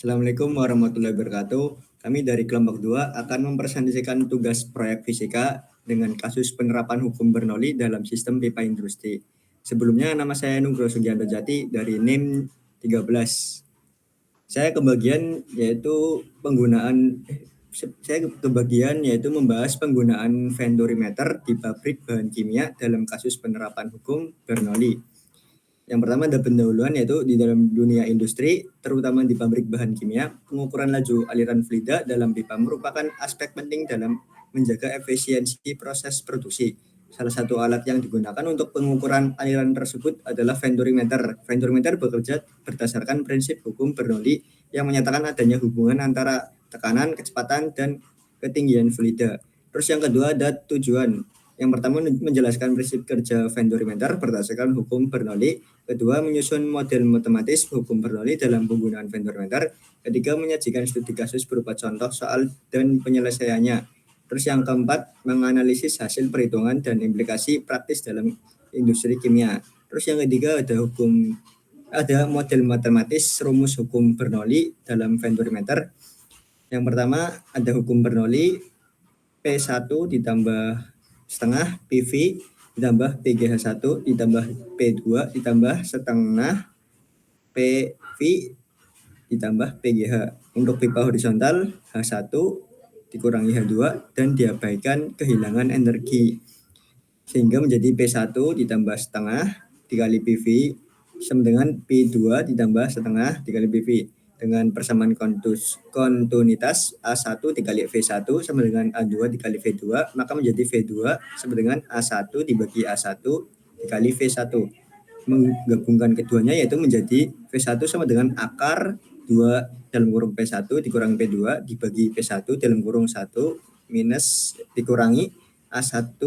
Assalamualaikum warahmatullahi wabarakatuh. Kami dari kelompok 2 akan mempresentasikan tugas proyek fisika dengan kasus penerapan hukum Bernoulli dalam sistem pipa industri. Sebelumnya nama saya Nugroho Sugianto Jati dari NIM 13. Saya kebagian yaitu membahas penggunaan vendorimeter di pabrik bahan kimia dalam kasus penerapan hukum Bernoulli. Yang pertama ada pendahuluan, yaitu di dalam dunia industri, terutama di pabrik bahan kimia, pengukuran laju aliran fluida dalam pipa merupakan aspek penting dalam menjaga efisiensi proses produksi. Salah satu alat yang digunakan untuk pengukuran aliran tersebut adalah vendorimeter. Vendorimeter bekerja berdasarkan prinsip hukum Bernoulli yang menyatakan adanya hubungan antara tekanan, kecepatan, dan ketinggian fluida. Terus yang kedua ada tujuan. Yang pertama menjelaskan prinsip kerja vendorimeter berdasarkan hukum Bernoulli. Kedua, menyusun model matematis hukum Bernoulli dalam penggunaan vendorimeter. Ketiga, menyajikan studi kasus berupa contoh soal dan penyelesaiannya. Terus yang keempat, menganalisis hasil perhitungan dan implikasi praktis dalam industri kimia. Terus yang ketiga ada model matematis rumus hukum Bernoulli dalam vendorimeter. Yang pertama ada hukum Bernoulli P1 ditambah setengah PV ditambah PGH1 ditambah P2 ditambah setengah PV ditambah PGH. Untuk pipa horizontal H1 dikurangi H2 dan diabaikan kehilangan energi, sehingga menjadi P1 ditambah setengah dikali PV sama dengan P2 ditambah setengah dikali PV. Dengan persamaan kontinuitas A1 dikali V1 sama dengan A2 dikali V2, maka menjadi V2 sama dengan A1 dibagi A1 dikali V1. Menggabungkan keduanya yaitu menjadi V1 sama dengan akar 2 dalam kurung P1 dikurangi P2 dibagi P1 dalam kurung 1 minus dikurangi A1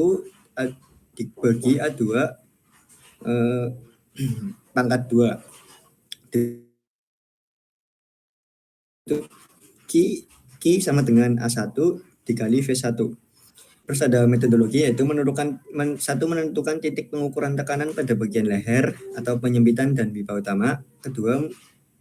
dibagi A2 pangkat 2. Itu Q sama dengan A1 dikali V1. Terus ada metodologi yaitu menentukan titik pengukuran tekanan pada bagian leher atau penyempitan dan pipa utama. Kedua,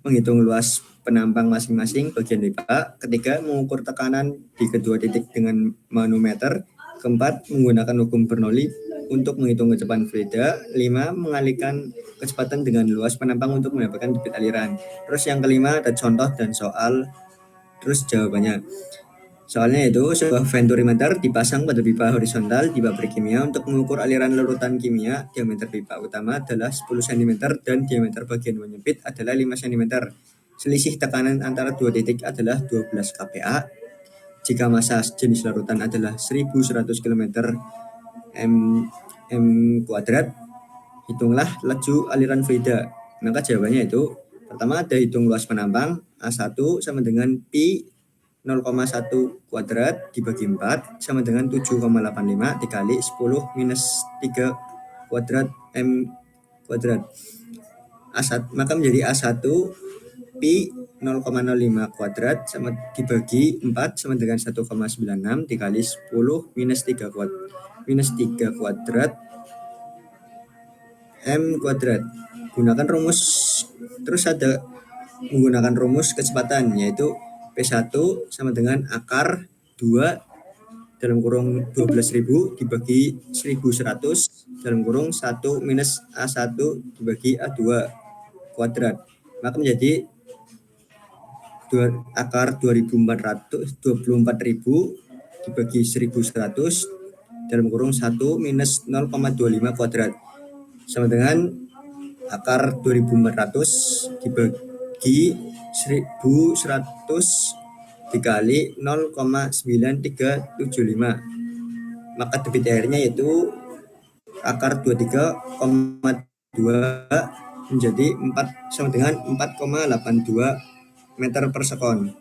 menghitung luas penampang masing-masing bagian pipa. Ketiga, mengukur tekanan di kedua titik dengan manometer. Keempat, menggunakan hukum Bernoulli untuk menghitung kecepatan fluida. 5, mengalihkan kecepatan dengan luas penampang untuk mendapatkan debit aliran. Terus yang kelima ada contoh dan soal. Terus jawabannya. Soalnya itu sebuah vendorimeter dipasang pada pipa horizontal di pabrik kimia untuk mengukur aliran larutan kimia. Diameter pipa utama adalah 10 cm dan diameter bagian penyempit adalah 5 cm. Selisih tekanan antara dua titik adalah 12 kPa. Jika massa jenis larutan adalah 1100 km m kuadrat, hitunglah laju aliran fluida. Maka jawabannya itu pertama ada hitung luas penampang A1 sama dengan pi 0,1 kuadrat dibagi 4 sama dengan 7,85 dikali 10 minus 3 kuadrat M kuadrat. Maka menjadi A1 pi 0,05 kuadrat sama dibagi 4 sama dengan 1,96 dikali 10 minus 3 kuadrat M kuadrat. Gunakan rumus, terus ada menggunakan rumus kecepatan yaitu P1 sama dengan akar 2 dalam kurung 12.000 dibagi 1.100 dalam kurung 1 minus A1 dibagi A2 kuadrat. Maka menjadi akar 24.000 dibagi 1.100 dalam kurung 1 minus 0,25 kuadrat sama dengan akar 2.400 dibagi 1.100 dikali 0,9375. Maka debit airnya yaitu akar 23,2 menjadi 4 sama dengan 4,82 meter per sekon.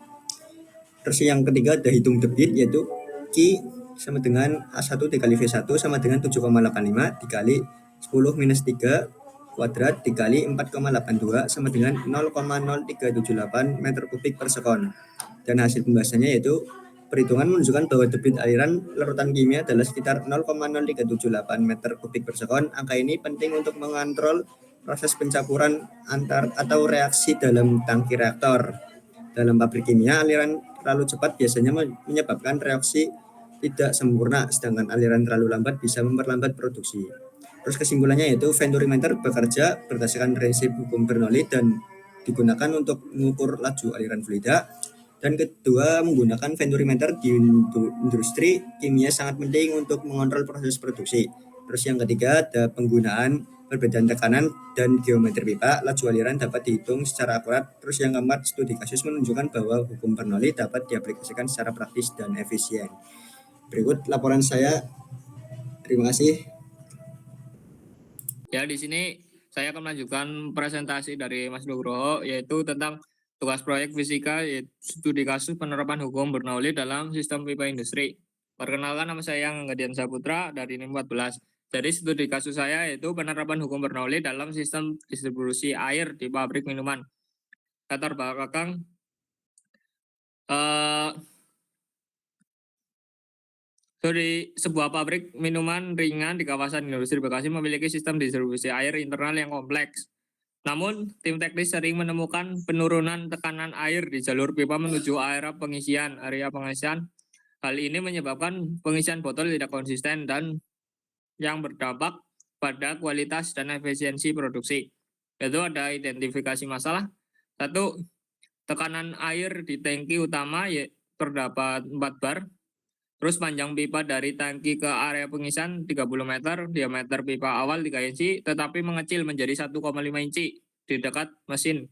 Terus yang ketiga ada hitung debit yaitu Q sama dengan A1 dikali V1 sama dengan 7,85 dikali 10 minus 3 kuadrat dikali 4,82 sama dengan 0,0378 meter kubik per sekon. Dan hasil pembahasannya yaitu perhitungan menunjukkan bahwa debit aliran larutan kimia adalah sekitar 0,0378 meter kubik per sekon. Angka ini penting untuk mengontrol proses pencampuran atau reaksi dalam tangki reaktor. Dalam pabrik kimia, aliran terlalu cepat biasanya menyebabkan reaksi tidak sempurna, sedangkan aliran terlalu lambat bisa memperlambat produksi. Terus kesimpulannya yaitu vendorimeter bekerja berdasarkan prinsip hukum Bernoulli dan digunakan untuk mengukur laju aliran fluida. Dan kedua, menggunakan vendorimeter di industri kimia sangat penting untuk mengontrol proses produksi. Terus yang ketiga, ada penggunaan perbedaan tekanan dan geometri pipa, laju aliran dapat dihitung secara akurat. Terus yang keempat, studi kasus menunjukkan bahwa hukum Bernoulli dapat diaplikasikan secara praktis dan efisien. Berikut laporan saya. Terima kasih. Ya, di sini saya akan melanjutkan presentasi dari Mas Nugroho, yaitu tentang tugas proyek fisika, yaitu studi kasus penerapan hukum Bernoulli dalam sistem pipa industri. Perkenalkan, nama saya Ngedian Saputra dari NIM 14. Jadi studi kasus saya yaitu penerapan hukum Bernoulli dalam sistem distribusi air di pabrik minuman. Latar belakang sebuah pabrik minuman ringan di kawasan industri Bekasi memiliki sistem distribusi air internal yang kompleks. Namun, tim teknis sering menemukan penurunan tekanan air di jalur pipa menuju area pengisian. Hal ini menyebabkan pengisian botol tidak konsisten dan yang berdampak pada kualitas dan efisiensi produksi. Yaitu ada identifikasi masalah. Satu, tekanan air di tangki utama terdapat 4 bar. Terus panjang pipa dari tangki ke area pengisian 30 meter, diameter pipa awal 3 inci, tetapi mengecil menjadi 1,5 inci di dekat mesin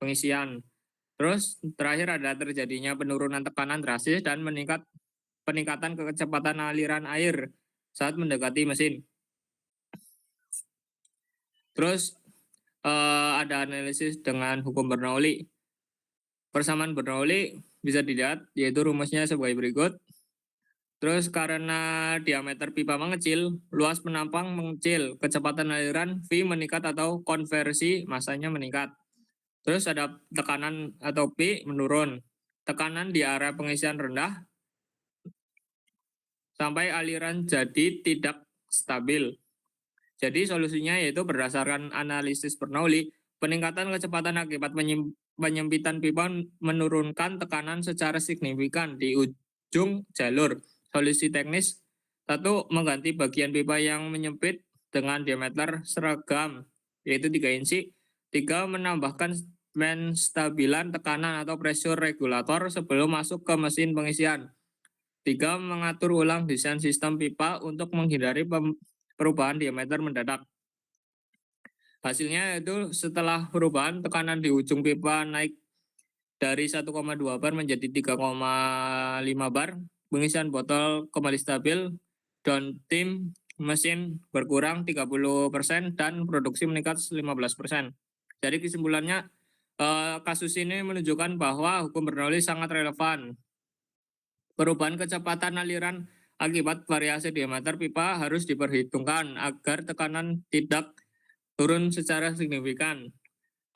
pengisian. Terus terakhir ada terjadinya penurunan tekanan drastis dan peningkatan kecepatan aliran air saat mendekati mesin. Terus ada analisis dengan hukum Bernoulli. Persamaan Bernoulli bisa dilihat, yaitu rumusnya sebagai berikut. Terus karena diameter pipa mengecil, luas penampang mengecil, kecepatan aliran V meningkat atau konversi masanya meningkat. Terus ada tekanan atau P menurun. Tekanan di area pengisian rendah sampai aliran jadi tidak stabil. Jadi solusinya yaitu berdasarkan analisis Bernoulli, peningkatan kecepatan akibat penyempitan pipa menurunkan tekanan secara signifikan di ujung jalur. Solusi teknis, satu, mengganti bagian pipa yang menyempit dengan diameter seragam, yaitu 3 inci. 3, menambahkan penstabilan tekanan atau pressure regulator sebelum masuk ke mesin pengisian. 3, mengatur ulang desain sistem pipa untuk menghindari perubahan diameter mendadak. Hasilnya yaitu setelah perubahan tekanan di ujung pipa naik dari 1,2 bar menjadi 3,5 bar, pengisian botol kembali stabil, downtime mesin berkurang 30% dan produksi meningkat 15%. Jadi kesimpulannya, kasus ini menunjukkan bahwa hukum Bernoulli sangat relevan. Perubahan kecepatan aliran akibat variasi diameter pipa harus diperhitungkan agar tekanan tidak turun secara signifikan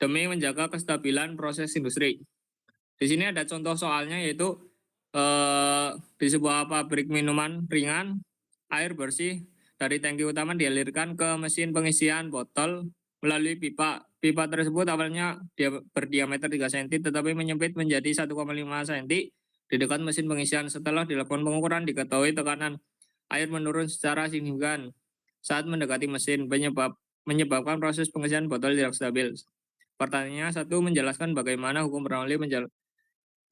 demi menjaga kestabilan proses industri. Di sini ada contoh soalnya, yaitu di sebuah pabrik minuman ringan, air bersih dari tangki utama dialirkan ke mesin pengisian botol melalui pipa. Pipa tersebut awalnya berdiameter 3 cm tetapi menyempit menjadi 1,5 cm di dekat mesin pengisian. Setelah dilakukan pengukuran, diketahui tekanan air menurun secara signifikan saat mendekati mesin, menyebabkan proses pengisian botol tidak stabil. Pertanyaannya, satu, menjelaskan bagaimana hukum Bernoulli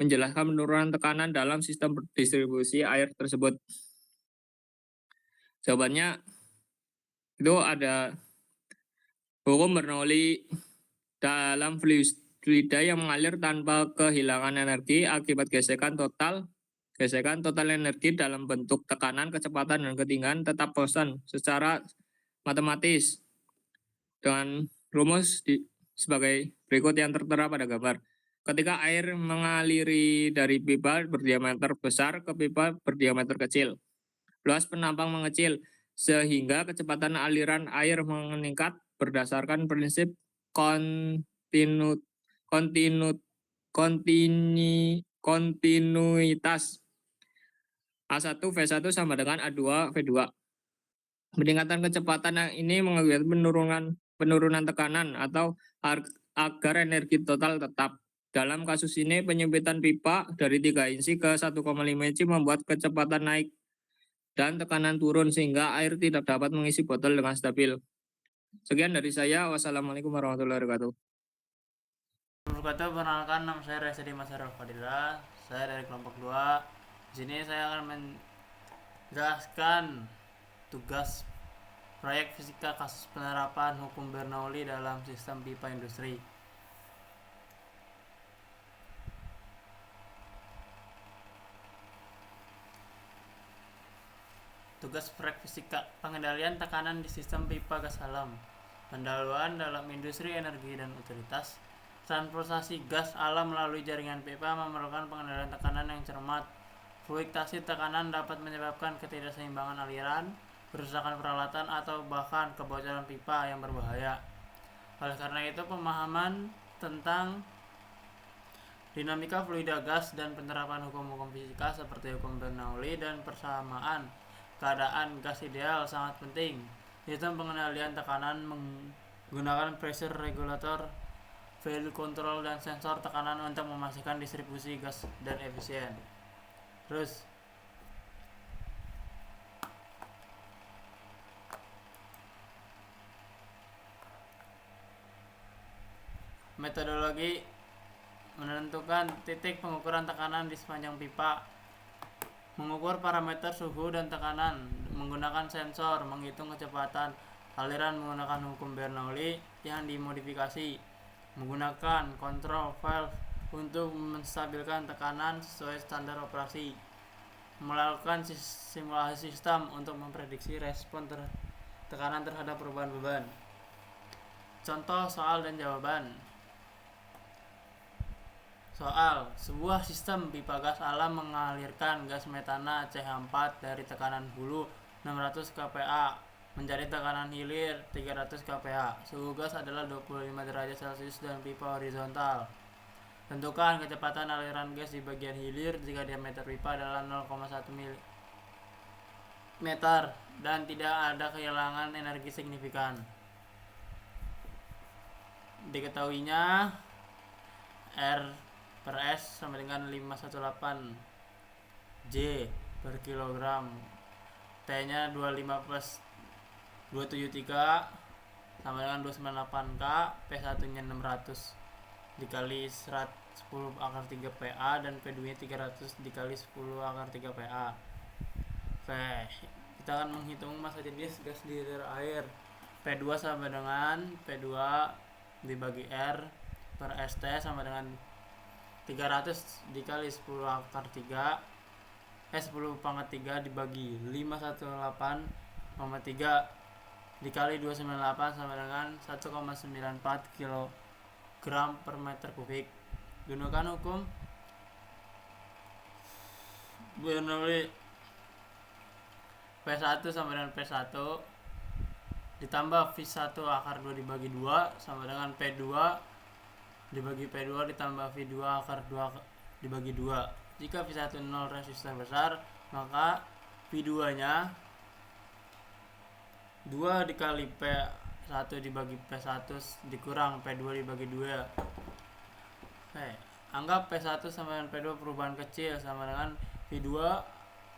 menjelaskan penurunan tekanan dalam sistem distribusi air tersebut. Jawabannya itu ada hukum Bernoulli dalam fluida yang mengalir tanpa kehilangan energi akibat gesekan total energi dalam bentuk tekanan, kecepatan, dan ketinggian tetap konstan secara matematis dengan rumus sebagai berikut yang tertera pada gambar. Ketika air mengaliri dari pipa berdiameter besar ke pipa berdiameter kecil, luas penampang mengecil sehingga kecepatan aliran air meningkat berdasarkan prinsip kontinuitas. A1 V1 sama dengan A2 V2. Peningkatan kecepatan ini mengakibatkan penurunan tekanan atau agar energi total tetap. Dalam kasus ini, penyempitan pipa dari 3 inci ke 1,5 inci membuat kecepatan naik dan tekanan turun sehingga air tidak dapat mengisi botol dengan stabil. Sekian dari saya. Wassalamualaikum warahmatullahi wabarakatuh. Perkenalkan, nama saya Reza Dimas Fadila. Saya dari kelompok 2. Di sini saya akan menjelaskan tugas proyek fisika kasus penerapan hukum Bernoulli dalam sistem pipa industri. Tugas proyek fisika pengendalian tekanan di sistem pipa gas alam, pendahuluan dalam industri energi dan utilitas. Transportasi gas alam melalui jaringan pipa memerlukan pengendalian tekanan yang cermat. Fluktuasi tekanan dapat menyebabkan ketidakseimbangan aliran, kerusakan peralatan, atau bahkan kebocoran pipa yang berbahaya. Oleh karena itu, pemahaman tentang dinamika fluida gas dan penerapan hukum-hukum fisika seperti hukum Bernoulli dan persamaan keadaan gas ideal sangat penting. Sistem pengendalian tekanan menggunakan pressure regulator, valve control, dan sensor tekanan untuk memastikan distribusi gas dan efisien. Terus metodologi menentukan titik pengukuran tekanan di sepanjang pipa, mengukur parameter suhu dan tekanan menggunakan sensor, menghitung kecepatan aliran menggunakan hukum Bernoulli yang dimodifikasi, menggunakan kontrol valve untuk menstabilkan tekanan sesuai standar operasi, melakukan simulasi sistem untuk memprediksi respon tekanan terhadap perubahan beban. Contoh soal dan jawaban. Soal, sebuah sistem pipa gas alam mengalirkan gas metana CH4 dari tekanan hulu 600 kPa menjadi tekanan hilir 300 kPa. Suhu gas adalah 25 derajat Celcius dan pipa horizontal. Tentukan kecepatan aliran gas di bagian hilir jika diameter pipa adalah 0,1 meter dan tidak ada kehilangan energi signifikan. Diketahuinya R per S sama dengan 518 J per kilogram. T nya 25 plus 273 sama dengan 298 K. P1 nya 600 dikali 10 akar 3 PA dan P2 nya 300 dikali 10 akar 3 PA. Oke, kita akan menghitung massa jenis gas di air. P2 sama dengan P2 dibagi R per ST sama dengan 300 dikali 10 akar 3 10 pangkat 3 dibagi 518,3 dikali 298 sama dengan 1,94 kg per meter kubik. Gunakan hukum Bernoulli. P1 sama dengan P1 ditambah V1 akar 2 dibagi 2 sama dengan P2 dibagi P2 ditambah V2 akar 2 dibagi 2. Jika V1 0 resisten besar, maka V2 nya 2 dikali P1 dibagi P1 dikurang P2 dibagi 2. Oke, anggap P1 sama dengan P2 perubahan kecil sama dengan V2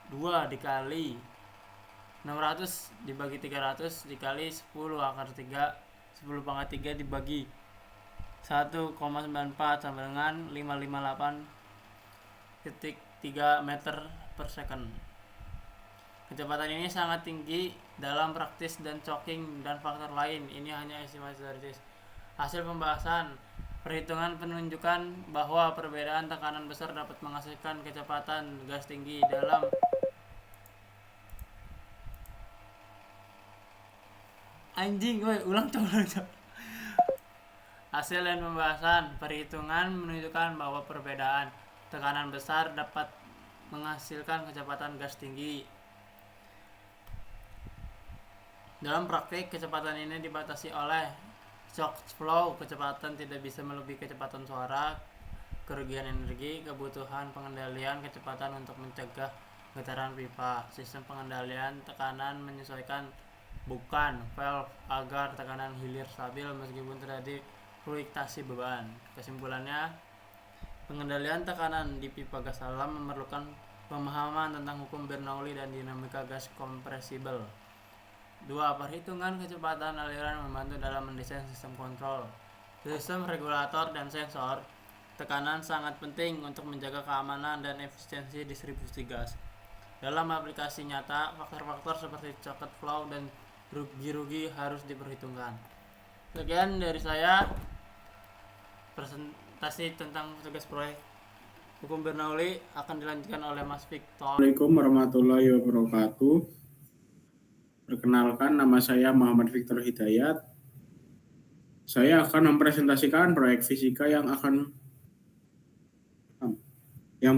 2 dikali 600 dibagi 300 dikali 10 akar 3 10 pangkat 3 dibagi 1,94 sama dengan 558,3 meter per second. Kecepatan ini sangat tinggi dalam praktis dan choking dan faktor lain. Ini hanya estimasi teoritis. Hasil pembahasan perhitungan menunjukkan bahwa perbedaan tekanan besar dapat menghasilkan kecepatan gas tinggi dalam Hasil dan pembahasan perhitungan menunjukkan bahwa perbedaan tekanan besar dapat menghasilkan kecepatan gas tinggi. Dalam praktik, kecepatan ini dibatasi oleh shock flow. Kecepatan tidak bisa melebihi kecepatan suara, kerugian energi, kebutuhan pengendalian kecepatan untuk mencegah getaran pipa. Sistem pengendalian tekanan menyesuaikan bukan valve agar tekanan hilir stabil meskipun terjadi fluktuasi beban. Kesimpulannya, Pengendalian tekanan di pipa gas alam memerlukan pemahaman tentang hukum Bernoulli dan dinamika gas kompresibel. 2. Perhitungan kecepatan aliran membantu dalam mendesain sistem kontrol. Sistem regulator dan sensor tekanan sangat penting untuk menjaga keamanan dan efisiensi distribusi gas. Dalam aplikasi nyata, faktor-faktor seperti socket flow dan rugi-rugi harus diperhitungkan. Sekian dari saya, presentasi tentang tugas proyek hukum Bernoulli akan dilanjutkan oleh Mas Victor. Assalamualaikum warahmatullahi wabarakatuh. Perkenalkan, nama saya Muhammad Victor Hidayat. Saya akan mempresentasikan proyek fisika yang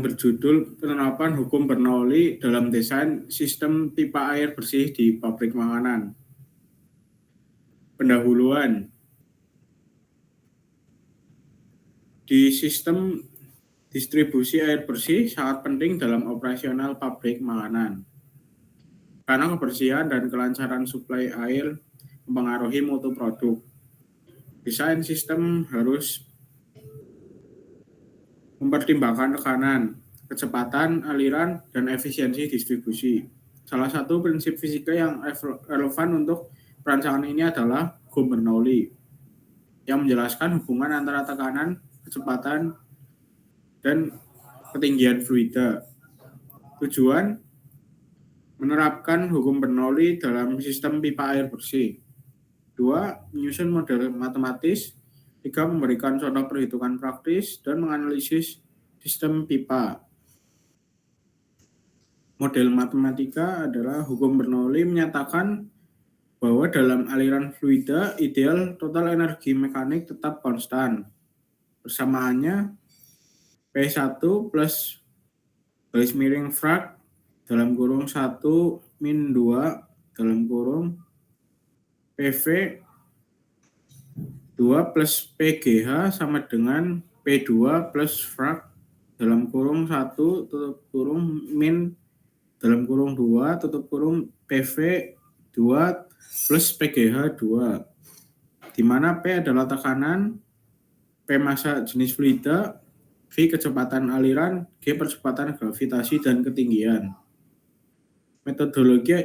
berjudul penerapan hukum Bernoulli dalam desain sistem pipa air bersih di pabrik makanan. Pendahuluan. Di sistem distribusi air bersih sangat penting dalam operasional pabrik makanan. Karena kebersihan dan kelancaran suplai air mempengaruhi mutu produk. Desain sistem harus mempertimbangkan tekanan, kecepatan aliran, dan efisiensi distribusi. Salah satu prinsip fisika yang relevan untuk perancangan ini adalah hukum Bernoulli, yang menjelaskan hubungan antara tekanan, kecepatan, dan ketinggian fluida. Tujuan menerapkan hukum Bernoulli dalam sistem pipa air bersih. 2. Menyusun model matematis. 3. Memberikan contoh perhitungan praktis dan menganalisis sistem pipa. Model matematika adalah hukum Bernoulli menyatakan bahwa dalam aliran fluida ideal total energi mekanik tetap konstan. Persamaannya P1 plus garis miring frak dalam kurung 1 min 2 dalam kurung PV 2 plus PGH sama dengan P2 plus frak dalam kurung 1 tutup kurung min dalam kurung 2 tutup kurung PV 2 plus PGH 2, di mana P adalah tekanan, P massa jenis fluida, V kecepatan aliran, G percepatan gravitasi dan ketinggian. Metodologi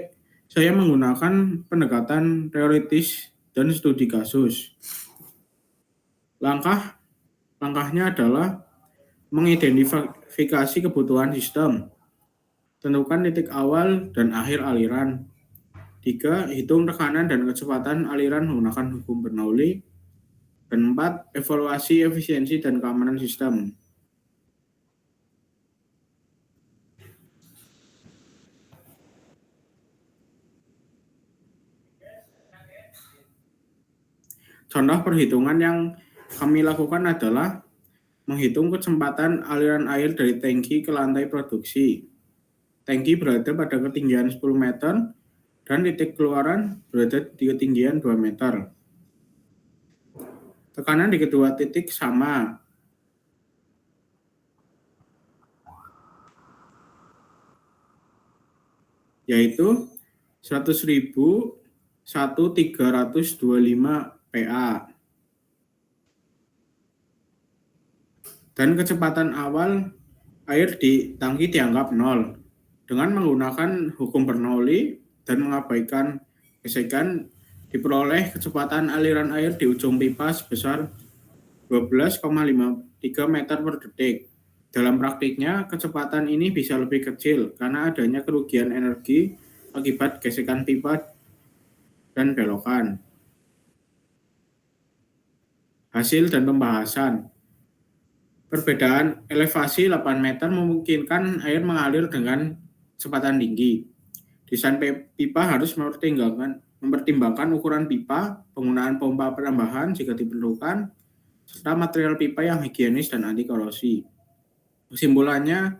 saya menggunakan pendekatan teoritis dan studi kasus. Langkahnya adalah mengidentifikasi kebutuhan sistem, tentukan titik awal dan akhir aliran. 3. Hitung tekanan dan kecepatan aliran menggunakan hukum Bernoulli. Dan 4. Evaluasi efisiensi dan keamanan sistem. Contoh perhitungan yang kami lakukan adalah menghitung kecepatan aliran air dari tangki ke lantai produksi. Tangki berada pada ketinggian 10 meter dan titik keluaran berada di ketinggian 2 meter. Tekanan di kedua titik sama. Yaitu 100.000 1.325 PA. Dan kecepatan awal air di tangki dianggap 0. Dengan menggunakan hukum Bernoulli dan mengabaikan gesekan, diperoleh kecepatan aliran air di ujung pipa sebesar 12,53 meter per detik. Dalam praktiknya, kecepatan ini bisa lebih kecil karena adanya kerugian energi akibat gesekan pipa dan belokan. Hasil dan pembahasan. Perbedaan elevasi 8 meter memungkinkan air mengalir dengan kecepatan tinggi. Desain pipa harus mempertimbangkan ukuran pipa, penggunaan pompa penambahan jika diperlukan, serta material pipa yang higienis dan anti korosi. Kesimpulannya,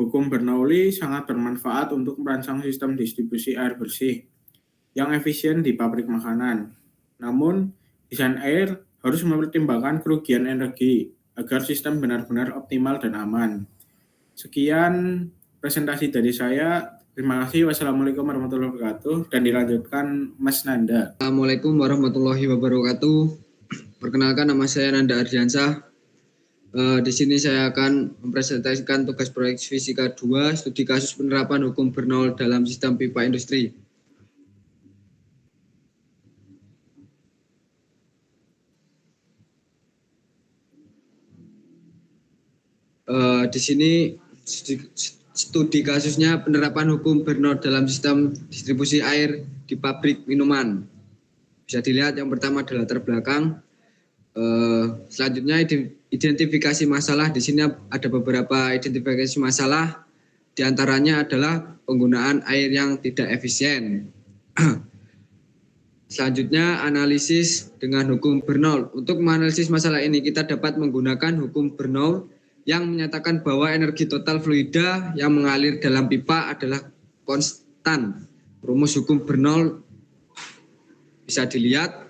hukum Bernoulli sangat bermanfaat untuk merancang sistem distribusi air bersih yang efisien di pabrik makanan. Namun, desain air harus mempertimbangkan kerugian energi agar sistem benar-benar optimal dan aman. Sekian presentasi dari saya. Terima kasih. Wassalamualaikum warahmatullahi wabarakatuh. Dan dilanjutkan Mas Nanda. Assalamualaikum warahmatullahi wabarakatuh. Perkenalkan, nama saya Nanda Ardiansyah. Di sini saya akan mempresentasikan tugas proyek Fisika 2, studi kasus penerapan hukum Bernoulli dalam sistem pipa industri. Di sini studi kasusnya penerapan hukum Bernoulli dalam sistem distribusi air di pabrik minuman. Bisa dilihat yang pertama adalah latar belakang. Selanjutnya identifikasi masalah. Di sini ada beberapa identifikasi masalah. Di antaranya adalah penggunaan air yang tidak efisien. Selanjutnya analisis dengan hukum Bernoulli. Untuk menganalisis masalah ini kita dapat menggunakan hukum Bernoulli yang menyatakan bahwa energi total fluida yang mengalir dalam pipa adalah konstan. Rumus hukum Bernoulli bisa dilihat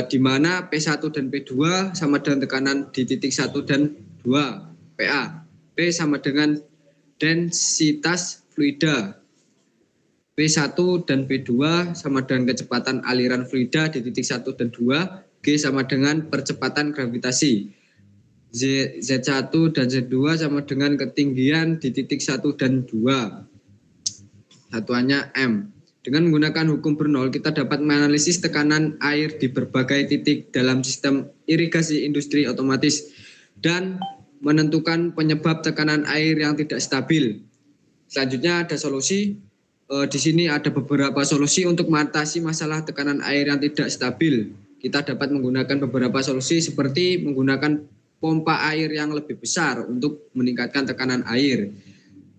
di mana P1 dan P2 sama dengan tekanan di titik 1 dan 2 PA. P sama dengan densitas fluida. P1 dan P2 sama dengan kecepatan aliran fluida di titik 1 dan 2. G sama dengan percepatan gravitasi. Z1 dan Z2 sama dengan ketinggian di titik 1 dan 2. Satuannya M. Dengan menggunakan hukum Bernoulli, kita dapat menganalisis tekanan air di berbagai titik dalam sistem irigasi industri otomatis dan menentukan penyebab tekanan air yang tidak stabil. Selanjutnya ada solusi. Di sini ada beberapa solusi untuk mengatasi masalah tekanan air yang tidak stabil. Kita dapat menggunakan beberapa solusi seperti menggunakan pompa air yang lebih besar untuk meningkatkan tekanan air.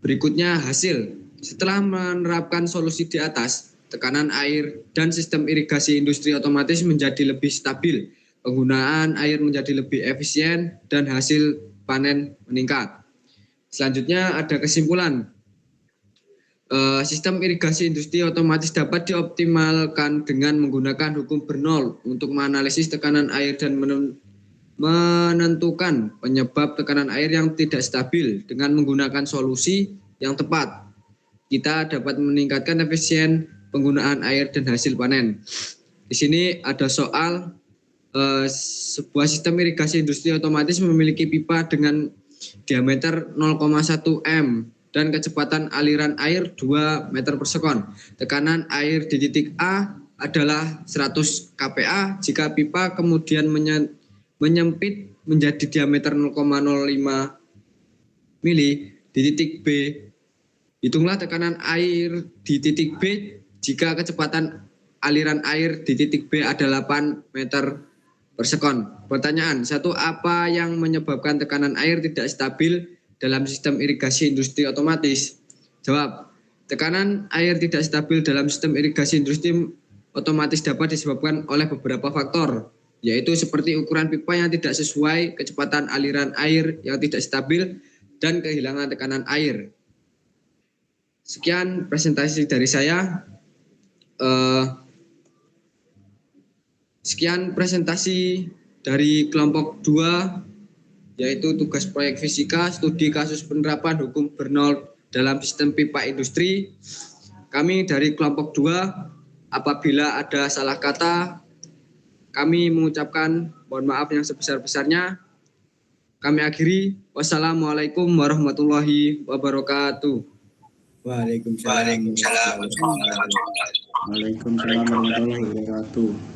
Berikutnya hasil. Setelah menerapkan solusi di atas, tekanan air dan sistem irigasi industri otomatis menjadi lebih stabil, penggunaan air menjadi lebih efisien, dan hasil panen meningkat. Selanjutnya ada kesimpulan. Sistem irigasi industri otomatis dapat dioptimalkan dengan menggunakan hukum Bernoulli untuk menganalisis tekanan air dan menentukan penyebab tekanan air yang tidak stabil dengan menggunakan solusi yang tepat. Kita dapat meningkatkan efisien penggunaan air dan hasil panen. Di sini ada soal sebuah sistem irigasi industri otomatis memiliki pipa dengan diameter 0,1 m dan kecepatan aliran air 2 meter per sekon. Tekanan air di titik A adalah 100 kPa jika pipa kemudian menyempit menjadi diameter 0,05 mili di titik B. Hitunglah tekanan air di titik B jika kecepatan aliran air di titik B adalah 8 meter per sekon. Pertanyaan, 1. Apa yang menyebabkan tekanan air tidak stabil dalam sistem irigasi industri otomatis? Jawab, tekanan air tidak stabil dalam sistem irigasi industri otomatis dapat disebabkan oleh beberapa faktor, yaitu seperti ukuran pipa yang tidak sesuai, kecepatan aliran air yang tidak stabil, dan kehilangan tekanan air. Sekian presentasi dari saya. Sekian presentasi dari kelompok 2, yaitu tugas proyek fisika, studi kasus penerapan hukum Bernoulli dalam sistem pipa industri. Kami dari kelompok 2, apabila ada salah kata, kami mengucapkan mohon maaf yang sebesar-besarnya. Kami akhiri. Wassalamualaikum warahmatullahi wabarakatuh. Waalaikumsalam warahmatullahi wabarakatuh. Waalaikumsalam warahmatullahi wabarakatuh.